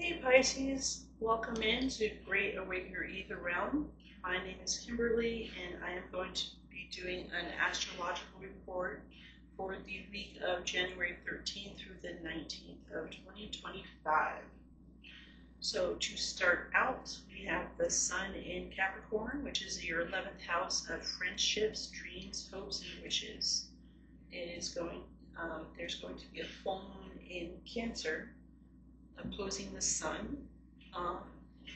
Hey Pisces, welcome into Great Awaken Your Ether Realm. My name is Kimberly and I am going to be doing an astrological report for the week of January 13th through the 19th of 2025. So to start out, we have the Sun in Capricorn, which is your 11th house of friendships, dreams, hopes, and wishes. There's going to be a full moon in Cancer opposing the Sun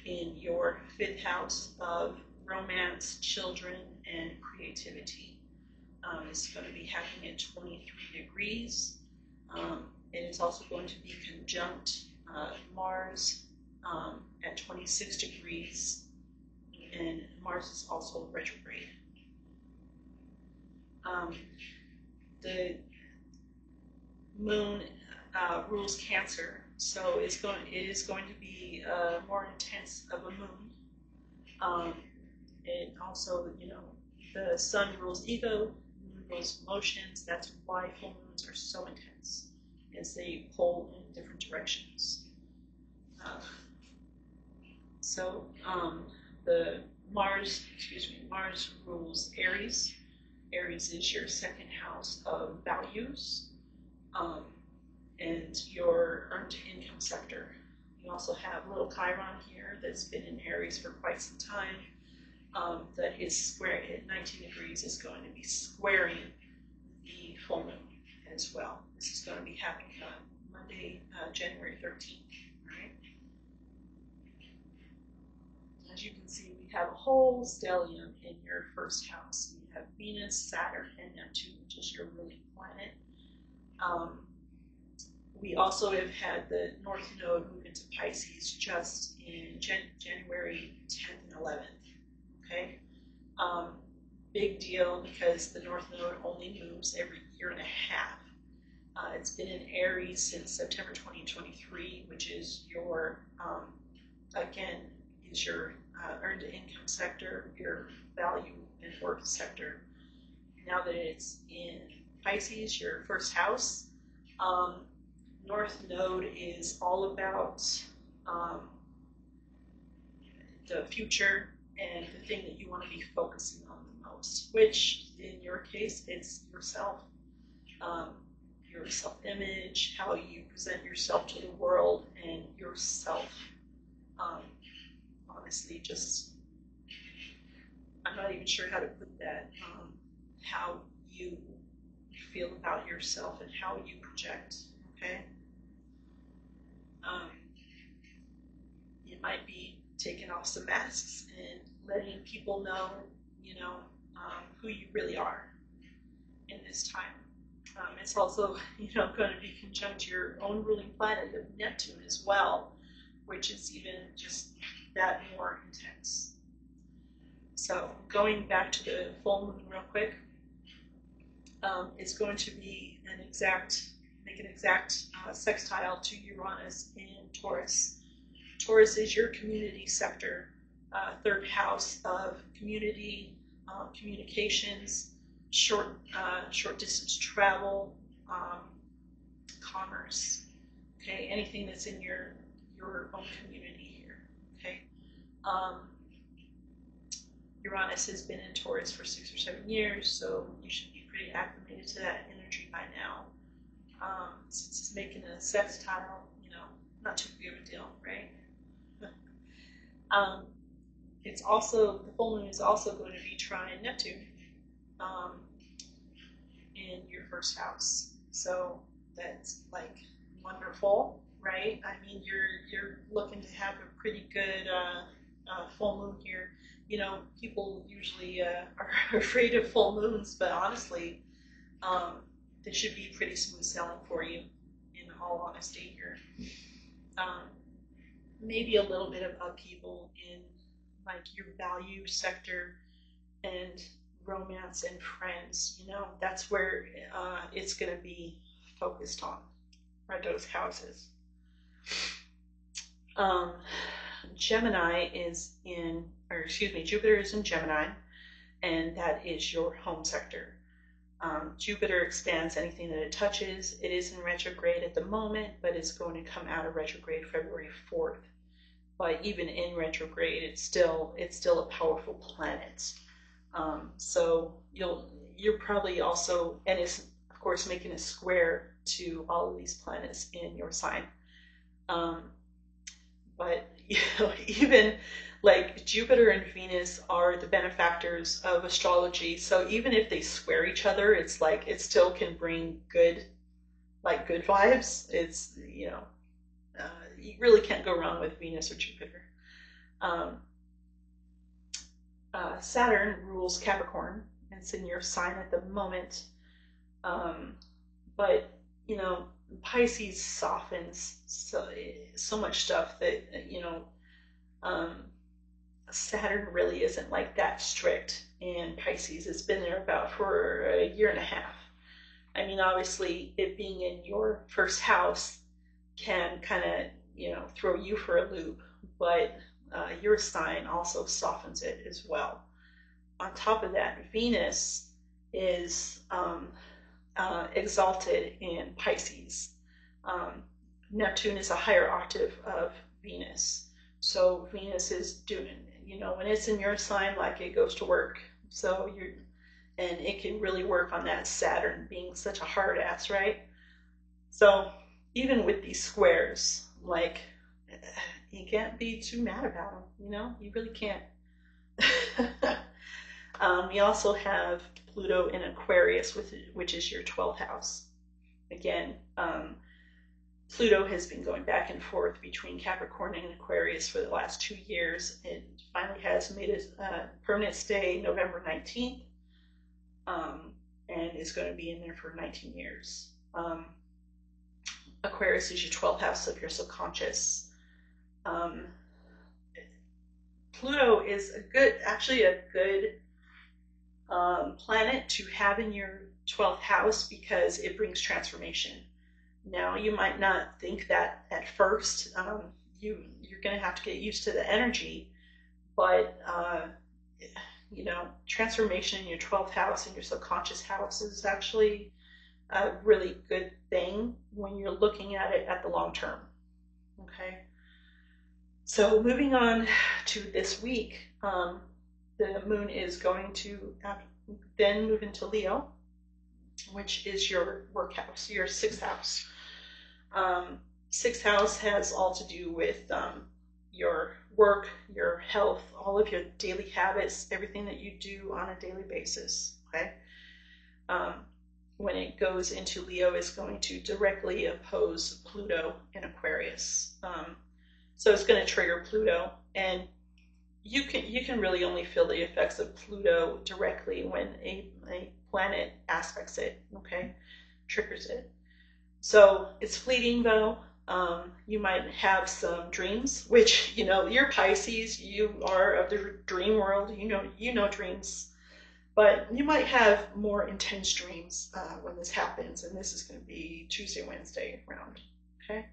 in your 5th house of romance, children, and creativity. It's going to be happening at 23 degrees. It is also going to be conjunct Mars at 26 degrees, and Mars is also retrograde. The moon rules Cancer, so it is going to be more intense of a moon. And also, the Sun rules ego, moon rules emotions. That's why full moons are so intense, as they pull in different directions. The Mars rules Aries. Aries is your 2nd house of values. And your earned income sector. You also have little Chiron here that's been in Aries for quite some time. That is square at 19 degrees is going to be squaring the full moon as well. This is going to be happening on Monday, January 13th. Right? As you can see, we have a whole stellium in your 1st house. You have Venus, Saturn, and Neptune, which is your ruling planet. We also have had the North Node move into Pisces just in January 10th and 11th. Okay, big deal because the North Node only moves every year and a half. It's been in Aries since September 2023, which is your your earned income sector, your value and worth sector. Now that it's in Pisces, your 1st house. North Node is all about the future and the thing that you want to be focusing on the most, which in your case, it's yourself, your self-image, how you present yourself to the world, and yourself. Honestly, I'm not even sure how to put that, how you feel about yourself and how you project, okay? You might be taking off some masks and letting people know, who you really are in this time. It's also, going to be conjunct your own ruling planet of Neptune as well, which is even just that more intense. So going back to the full moon real quick, it's going to be make an exact sextile to Uranus in Taurus. Taurus is your community sector, 3rd house of community, communications, short distance travel, commerce. Okay, anything that's in your own community here. Okay. Uranus has been in Taurus for 6 or 7 years, so you should be pretty acclimated to that energy by now. Since it's making a sextile, not too big of a deal, right? The full moon is also going to be trine Neptune in your 1st house. So that's like wonderful, right? I mean, you're looking to have a pretty good full moon here. People usually are afraid of full moons, but honestly, this should be pretty smooth sailing for you, in all honesty here. Maybe a little bit of upheaval in like your value sector and romance and friends. That's where it's going to be focused on, right? Those houses. Jupiter is in Gemini, and that is your home sector. Jupiter expands anything that it touches. It is in retrograde at the moment, but it's going to come out of retrograde February 4th. But even in retrograde, it's still a powerful planet. So you're probably also, and it's of course making a square to all of these planets in your sign. But even like Jupiter and Venus are the benefactors of astrology. So even if they square each other, it's like it still can bring good vibes. It's you really can't go wrong with Venus or Jupiter. Um, Saturn rules Capricorn, and it's in your sign at the moment. But Pisces softens so much stuff that Saturn really isn't like that strict in Pisces. It's been there about for a year and a half. I mean, obviously, it being in your first house can kind of throw you for a loop, but your sign also softens it as well. On top of that, Venus is exalted in Pisces. Neptune is a higher octave of Venus. So Venus is doing, when it's in your sign, like it goes to work. So and it can really work on that Saturn being such a hard ass, right? So even with these squares, like you can't be too mad about them, you really can't. We also have Pluto in Aquarius, which is your 12th house. Again, Pluto has been going back and forth between Capricorn and Aquarius for the last 2 years. It finally has made a permanent stay November 19th, and is going to be in there for 19 years. Aquarius is your 12th house of your subconscious. Pluto is actually a good planet to have in your 12th house because it brings transformation. Now, you might not think that at first. You're going to have to get used to the energy, but transformation in your 12th house and your subconscious house is actually a really good thing when you're looking at it at the long term. Okay. So moving on to this week, the moon is going to then move into Leo, which is your work house, your 6th house. 6th house has all to do with your work, your health, all of your daily habits, everything that you do on a daily basis. Okay. When it goes into Leo, it's going to directly oppose Pluto in Aquarius. So it's going to trigger Pluto, and you can really only feel the effects of Pluto directly when a planet aspects it, okay, triggers it. So it's fleeting though. You might have some dreams, which you're Pisces, you are of the dream world. You know dreams, but you might have more intense dreams when this happens, and this is going to be Tuesday, Wednesday around. Okay.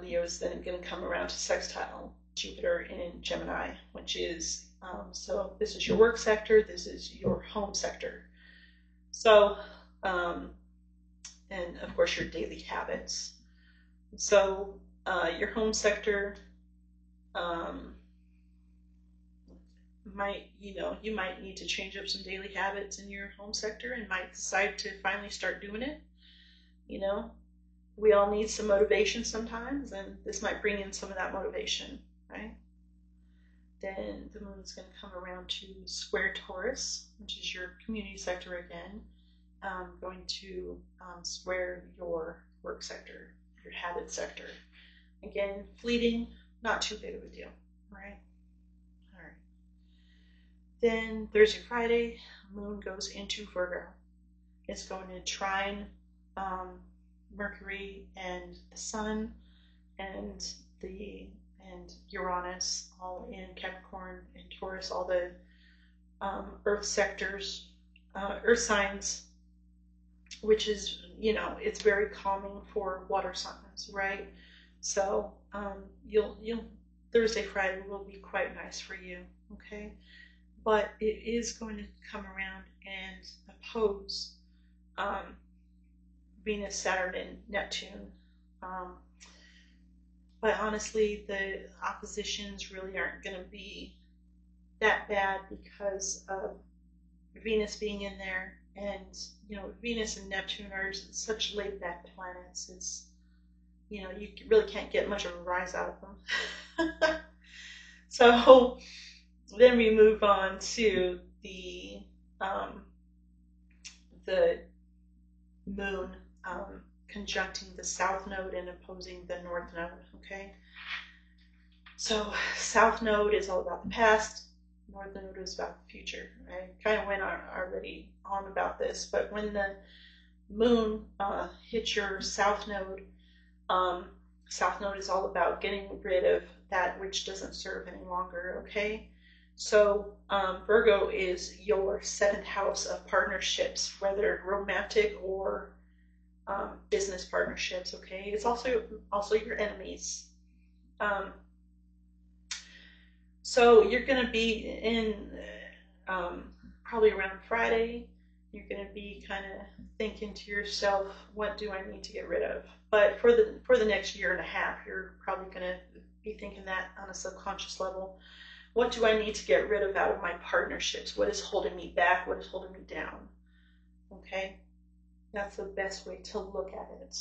Leo is then going to come around to sextile Jupiter in Gemini, which is, so this is your work sector, this is your home sector. So, and of course your daily habits. So your home sector you might need to change up some daily habits in your home sector and might decide to finally start doing it. We all need some motivation sometimes, and this might bring in some of that motivation, right? Then the moon is going to come around to square Taurus, which is your community sector again, going to square your work sector, your habit sector. Again, fleeting, not too big of a deal, right? All right. Then Thursday, Friday, moon goes into Virgo. It's going to trine Mercury and the Sun and Uranus, all in Capricorn and Taurus, all the Earth sectors, Earth signs, which is, it's very calming for water signs, right? So you'll Thursday, Friday will be quite nice for you, okay? but it is going to come around and oppose Venus, Saturn, and Neptune. But honestly, the oppositions really aren't going to be that bad because of Venus being in there. And, Venus and Neptune are such laid back planets. It's, you really can't get much of a rise out of them. So then we move on to the moon conjuncting the south node and opposing the north node, okay? So south node is all about the past, north node is about the future. I kind of went already on about this, but when the moon hits your south node is all about getting rid of that which doesn't serve any longer, okay? So Virgo is your 7th house of partnerships, whether romantic or business partnerships, okay? It's also your enemies. So you're going to be in probably around Friday, you're going to be kind of thinking to yourself, what do I need to get rid of? But for the next year and a half, you're probably going to be thinking that on a subconscious level. What do I need to get rid of out of my partnerships? What is holding me back? What is holding me down? Okay, that's the best way to look at it.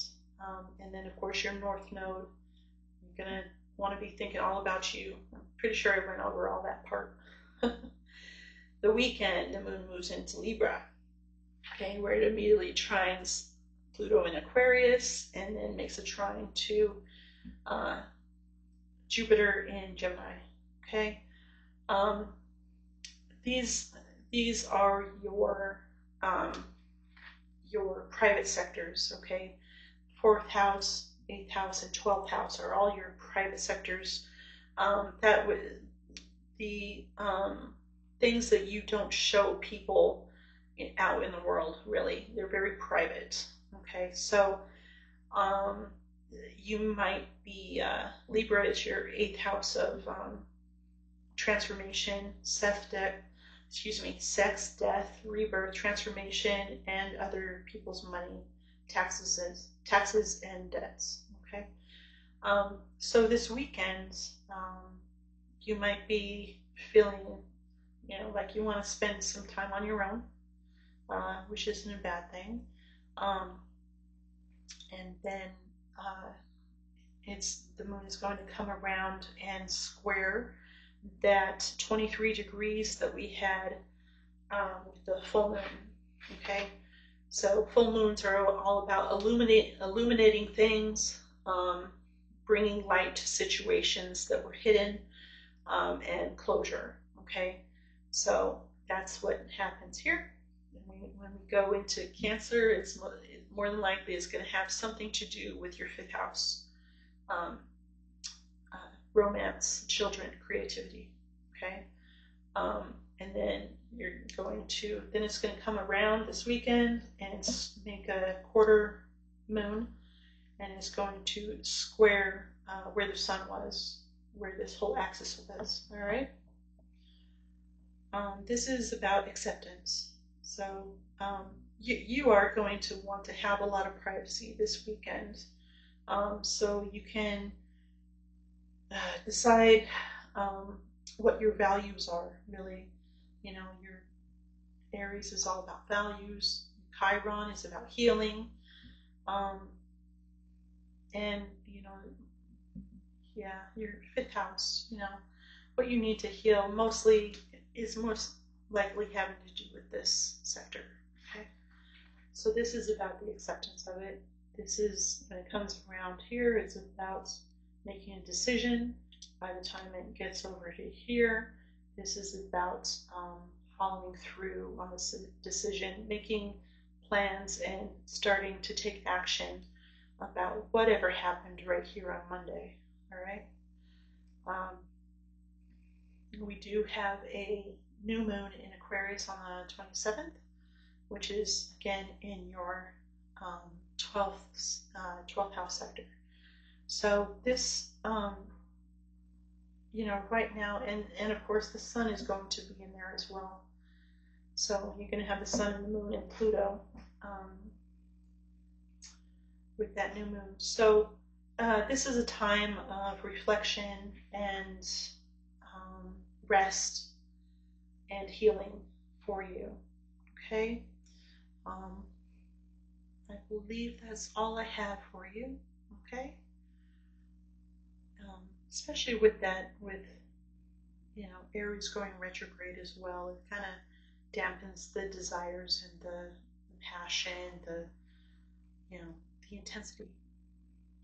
And then, of course, your north node, you're going to want to be thinking all about you. I'm pretty sure I went over all that part. The weekend, the moon moves into Libra, okay, where it immediately trines Pluto in Aquarius and then makes a trine to Jupiter in Gemini, okay? These are your private sectors, okay? 4th house, 8th house, and 12th house are all your private sectors. The things that you don't show people out in the world, really. They're very private, okay? So you might be, Libra is your 8th house of transformation, sex, death, rebirth, transformation, and other people's money, taxes and debts, okay? So this weekend, you might be feeling, like you want to spend some time on your own, which isn't a bad thing. And then the moon is going to come around and square that 23 degrees that we had with the full moon, okay? So full moons are all about illuminating things, bringing light to situations that were hidden, and closure, okay? So that's what happens here. When we go into Cancer, it's more than likely it's going to have something to do with your 5th house. Romance, children, creativity, okay? And then it's going to come around this weekend and make a quarter moon, and it's going to square where the sun was, where this whole axis was, all right? This is about acceptance. So you are going to want to have a lot of privacy this weekend, so you can decide what your values are, really. Your Aries is all about values. Chiron is about healing. And, your 5th house, what you need to heal is most likely having to do with this sector, okay? So this is about the acceptance of it. This is, when it comes around here, it's about making a decision. By the time it gets over to here, this is about following through on this decision, making plans, and starting to take action about whatever happened right here on Monday, all right? We do have a new moon in Aquarius on the 27th, which is, again, in your 12th house sector. So this, right now, and of course the sun is going to be in there as well. So you're going to have the sun and the moon and Pluto with that new moon. So this is a time of reflection and rest and healing for you. Okay? I believe that's all I have for you. Okay? Especially with Aries going retrograde as well. It kind of dampens the desires and the passion, the intensity.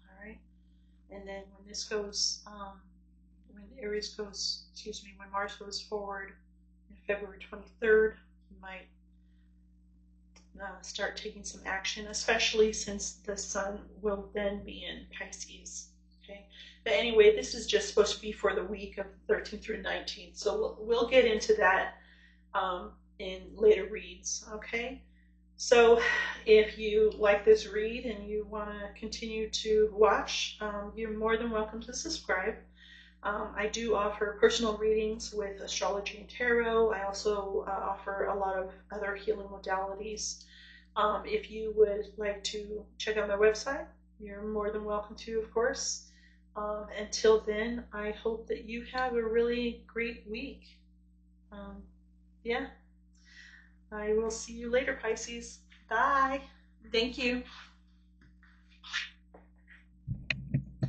All right? And then when this goes, when Mars goes forward in February 23rd, you might start taking some action, especially since the sun will then be in Pisces. Okay, but anyway, this is just supposed to be for the week of 13th through 19th, so we'll get into that in later reads. Okay, so if you like this read and you want to continue to watch, you're more than welcome to subscribe. I do offer personal readings with astrology and tarot. I also offer a lot of other healing modalities. If you would like to check out my website, you're more than welcome to, of course. Until then, I hope that you have a really great week. Yeah. I will see you later, Pisces. Bye. Thank you.